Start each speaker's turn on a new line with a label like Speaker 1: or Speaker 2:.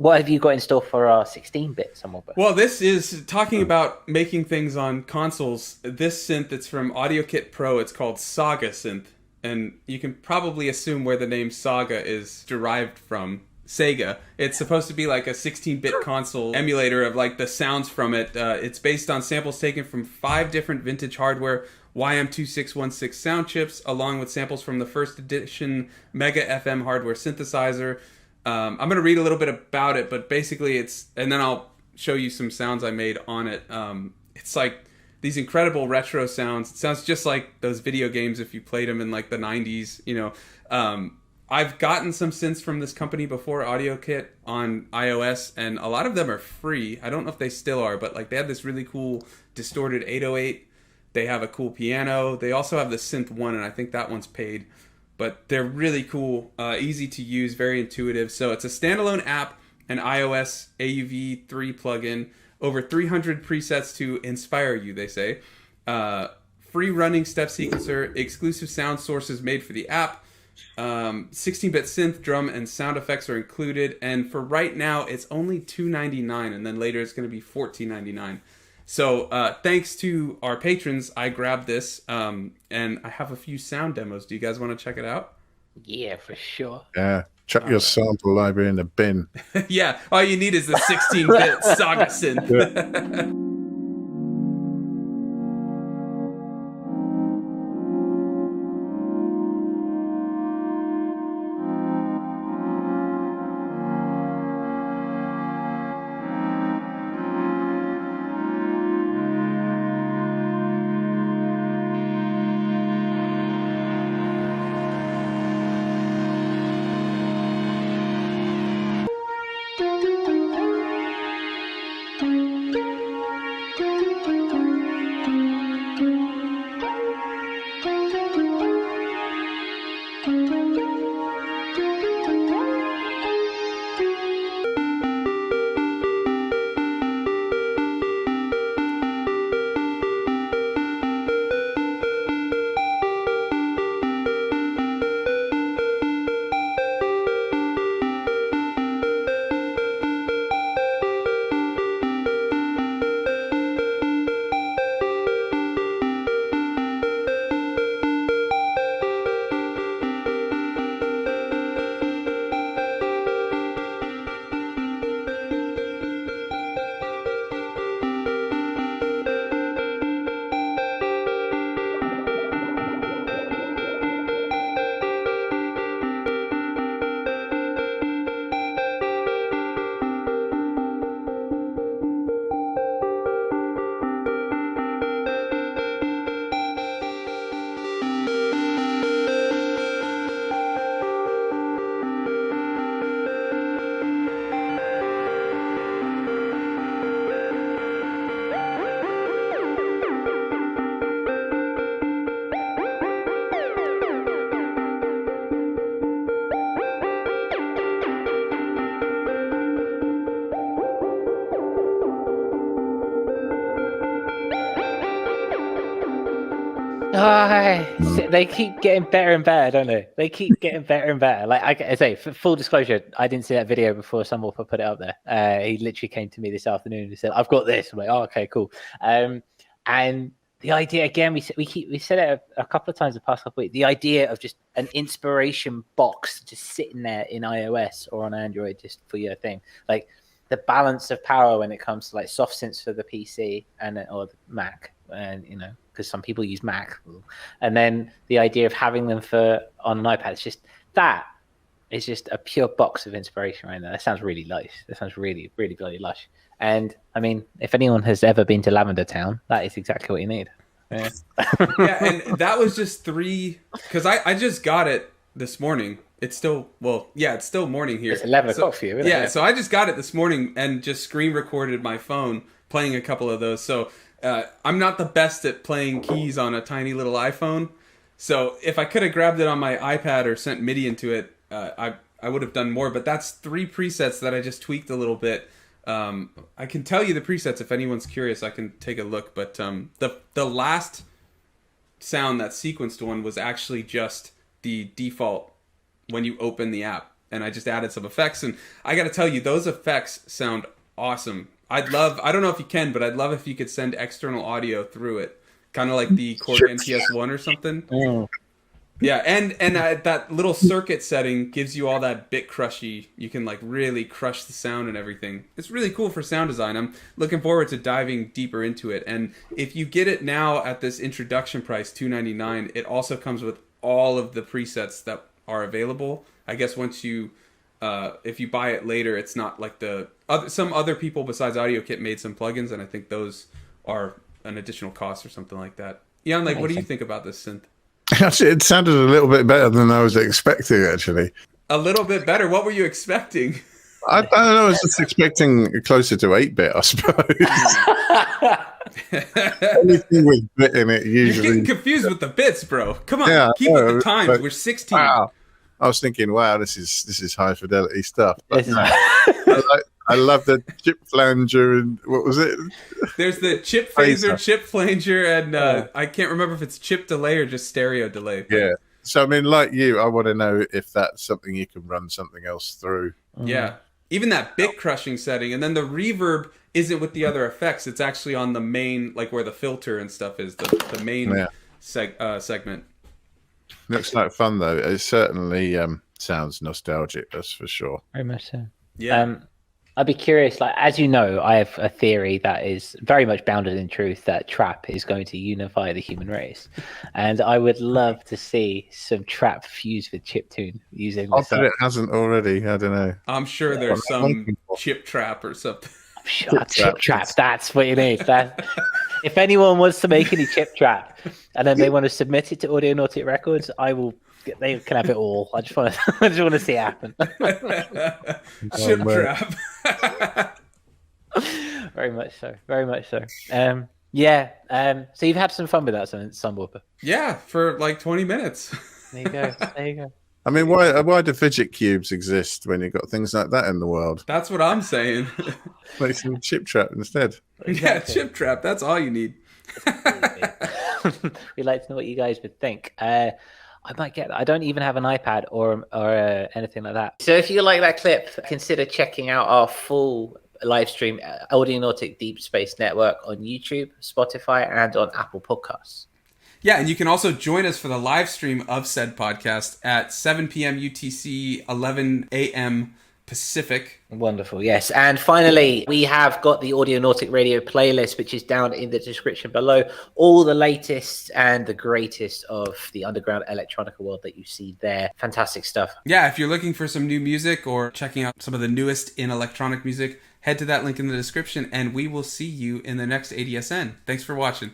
Speaker 1: What have you got in store for our 16-bit Sunwarper?
Speaker 2: Well, this is talking about making things on consoles. This synth, it's from Audiokit Pro. It's called Saga Synth. And you can probably assume where the name Saga is derived from. Sega. It's supposed to be like a 16-bit console emulator of like the sounds from it. It's based on samples taken from 5 different vintage hardware YM2616 sound chips, along with samples from the first edition Mega FM hardware synthesizer. I'm going to read a little bit about it, but basically it's, and then I'll show you some sounds I made on it. It's like these incredible retro sounds. It sounds just like those video games if you played them in like the 90s, you know. I've gotten some synths from this company before, Audiokit, on iOS, and a lot of them are free. I don't know if they still are, but like they have this really cool distorted 808. They have a cool piano. They also have the Synth 1, and I think that one's paid. But they're really cool, easy to use, very intuitive. So it's a standalone app, an iOS AUV3 plugin, over 300 presets to inspire you, they say. Free running step sequencer, exclusive sound sources made for the app. 16-bit synth, drum, and sound effects are included. And for right now, it's only $2.99, and then later it's going to be $14.99. So thanks to our patrons, I grabbed this, and I have a few sound demos. Do you guys want to check it out?
Speaker 1: Yeah, for sure.
Speaker 3: Yeah, chuck your sample library in the bin.
Speaker 2: Yeah, all you need is the 16-bit Saga synth.
Speaker 1: They keep getting better and better, don't they? They keep getting better and better. Like I say, for full disclosure, I didn't see that video before Sunwarper put it up there. He literally came to me this afternoon and said, "I've got this." I'm like, "Oh, okay, cool." And the idea again, we said it a couple of times the past couple of weeks. The idea of just an inspiration box just sitting there in iOS or on Android just for your thing, like the balance of power when it comes to like soft synths for the PC or the Mac, and you know, because some people use Mac, and then the idea of having them on an iPad. It's just that is just a pure box of inspiration right there. That sounds really nice. That sounds really, really bloody lush. And I mean, if anyone has ever been to Lavender Town, that is exactly what you need. Yeah,
Speaker 2: yeah, and that was just 3, because I just got it this morning. It's still, it's still morning here.
Speaker 1: It's 11 o'clock for you, isn't it?
Speaker 2: Yeah, so I just got it this morning and just screen recorded my phone playing a couple of those. So I'm not the best at playing keys on a tiny little iPhone. So if I could have grabbed it on my iPad or sent MIDI into it, I would have done more. But that's 3 presets that I just tweaked a little bit. I can tell you the presets if anyone's curious. I can take a look. But the last sound, that sequenced one, was actually just the default when you open the app. and I just added some effects. And I got to tell you, those effects sound awesome. I don't know if you can, but I'd love if you could send external audio through it. Kind of like the Korg NTS-1 or something.
Speaker 1: Mm.
Speaker 2: Yeah, and that little circuit setting gives you all that bit crushy. You can like really crush the sound and everything. It's really cool for sound design. I'm looking forward to diving deeper into it. And if you get it now at this introduction price, $299, it also comes with all of the presets that are available. I guess once you, if you buy it later, it's not like some other people besides Audiokit made some plugins, and I think those are an additional cost or something like that. Jan, like, what do you think about this synth?
Speaker 3: Actually, it sounded a little bit better than I was expecting, actually.
Speaker 2: A little bit better? What were you expecting?
Speaker 3: I don't know. I was just expecting closer to 8-bit, I suppose. Anything with bit in it usually.
Speaker 2: You're getting confused with the bits, bro. Come on, keep with the times. We're 16.
Speaker 3: Wow. I was thinking, wow, this is high fidelity stuff. But I love the chip flanger and what was it?
Speaker 2: There's the chip phaser, chip flanger, and I can't remember if it's chip delay or just stereo delay.
Speaker 3: Yeah. So I mean, like you, I want to know if that's something you can run something else through.
Speaker 2: Yeah. Even that bit crushing setting, and then the reverb isn't with the other effects. It's actually on the main, like where the filter and stuff is, the main segment.
Speaker 3: Looks like fun though. It certainly sounds nostalgic. That's for sure.
Speaker 1: Very much so.
Speaker 2: Yeah.
Speaker 1: I'd be curious, like, as you know, I have a theory that is very much bounded in truth that trap is going to unify the human race. And I would love to see some trap fused with chiptune using this.
Speaker 3: But it hasn't already. I don't know.
Speaker 2: I'm sure there's some chip trap or something.
Speaker 1: I'm sure chip trap, that's what you need. If anyone wants to make any chip trap and then they want to submit it to Audionautic Records, they can have it all. I just want to see it happen.
Speaker 2: Chip trap.
Speaker 1: Very much so. Very much so. So you've had some fun with that, Sunwarper.
Speaker 2: Yeah, for like 20 minutes.
Speaker 1: There you go. There you go.
Speaker 3: I mean, why do fidget cubes exist when you've got things like that in the world?
Speaker 2: That's what I'm saying.
Speaker 3: Make some chip trap instead.
Speaker 1: Exactly.
Speaker 2: Yeah, chip trap. That's all you need.
Speaker 1: We'd like to know what you guys would think. I might get that. I don't even have an iPad or anything like that. So if you like that clip, consider checking out our full live stream Audionautic Deep Space Network on YouTube, Spotify, and on Apple Podcasts.
Speaker 2: Yeah, and you can also join us for the live stream of said podcast at 7 p.m. UTC, 11 a.m. Pacific.
Speaker 1: Wonderful, yes. And finally, we have got the Audionautic Radio playlist, which is down in the description below. All the latest and the greatest of the underground electronica world that you see there. Fantastic stuff.
Speaker 2: Yeah, if you're looking for some new music or checking out some of the newest in electronic music, head to that link in the description, and we will see you in the next ADSN. Thanks for watching.